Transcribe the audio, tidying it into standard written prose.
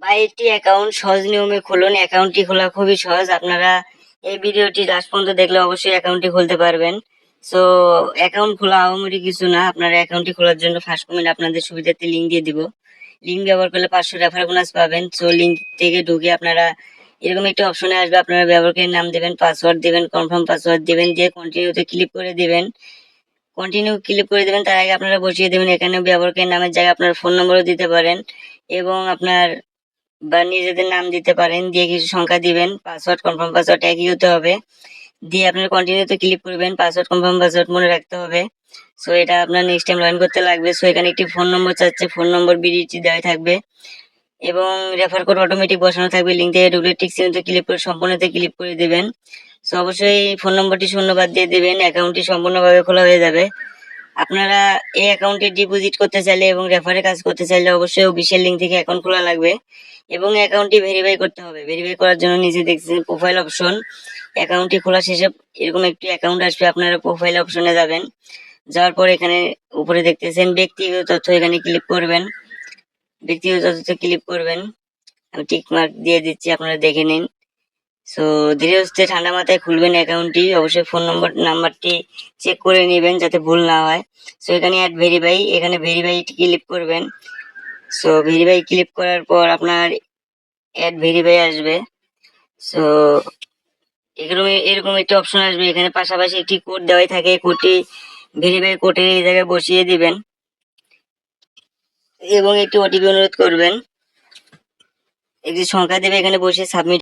বা একটি অ্যাকাউন্ট সহজ নিয়মে খুলুন। অ্যাকাউন্টটি খোলা খুবই সহজ। আপনারা এই ভিডিওটি লাস্ট পর্যন্ত দেখলে অবশ্যই অ্যাকাউন্টটি খুলতে পারবেন। সো অ্যাকাউন্ট খোলা আহামরি কিছু না। আপনারা অ্যাকাউন্টটি খোলার জন্য ফার্স্ট কমেন্ট আপনাদের সুবিধার্থে লিঙ্ক দিয়ে দিব। লিঙ্ক ব্যবহার করলে 500 রেফার বোনাস পাবেন। সো লিঙ্ক থেকে ঢুকে আপনারা এরকম একটা অপশনে আসবে। আপনারা ব্যবহারকারীর নাম দেবেন, পাসওয়ার্ড দেবেন, কনফার্ম পাসওয়ার্ড দেবেন, দিয়ে কন্টিনিউতে ক্লিক করে দেবেন। কন্টিনিউ ক্লিক করে দেবেন। তার আগে আপনারা বসিয়ে দেবেন এখানে ব্যবহারকারীর নামের জায়গায় আপনার ফোন নম্বরও দিতে পারেন এবং আপনার বা নিজেদের নাম দিতে পারেন, দিয়ে কিছু সংখ্যা দিবেন। পাসওয়ার্ড কনফার্ম পাসওয়ার্ড একই হতে হবে। দিয়ে আপনার কন্টিনিউতে ক্লিক করবেন। পাসওয়ার্ড কনফার্ম পাসওয়ার্ড মনে রাখতে হবে। সো এটা আপনার নেক্সট টাইম লগ ইন করতে লাগবে। সো এখানে একটি ফোন নম্বর চাচ্ছে, ফোন নম্বর বিডিটি দেওয়া থাকবে এবং রেফার কোড অটোমেটিক বসানো থাকবে। লিঙ্ক থেকে ঢুকলে টিক চিহ্নতে ক্লিক করে সম্পূর্ণতে ক্লিক করে দেবেন। সো অবশ্যই ফোন নম্বরটি শূন্যবাদ দিয়ে দেবেন। অ্যাকাউন্টটি সম্পূর্ণভাবে খোলা হয়ে যাবে। আপনারা এই অ্যাকাউন্টে ডিপোজিট করতে চাইলে এবং রেফারে কাজ করতে চাইলে অবশ্যই অফিসিয়াল লিঙ্ক থেকে অ্যাকাউন্ট খোলা লাগবে এবং অ্যাকাউন্টটি ভেরিফাই করতে হবে। ভেরিফাই করার জন্য নিচে দেখছেন প্রোফাইল অপশন। অ্যাকাউন্টটি খোলা শেষে এরকম একটি অ্যাকাউন্ট আসবে। আপনারা প্রোফাইল অপশনে যাবেন। যাওয়ার পর এখানে উপরে দেখতেছেন ব্যক্তিগত তথ্য, এখানে ক্লিক করবেন। ব্যক্তিগত তথ্যে ক্লিক করবেন। আমি টিক মার্ক দিয়ে দিচ্ছি, আপনারা দেখে নিন। সো ধীরে সুস্থে ঠান্ডা মাথায় খুলবেন অ্যাকাউন্টটি। অবশ্যই ফোন নাম্বারটি চেক করে নেবেন যাতে ভুল না হয়। সো এখানে অ্যাড ভেরিফাই, এখানে ভেরিফাই ক্লিক করবেন। সো ভেরিফাই ক্লিক করার পর আপনার অ্যাড ভেরিফাই আসবে। সো এরকম একটা অপশন আসবে। এখানে পাশাপাশি একটি কোড দেওয়াই থাকে। কোডটি ভেরিফাই কোডের এই জায়গায় বসিয়ে দিবেন এবং একটি ওটিপি অনুরোধ করবেন। একটি সংখ্যা দেবে, এখানে বসে সাবমিট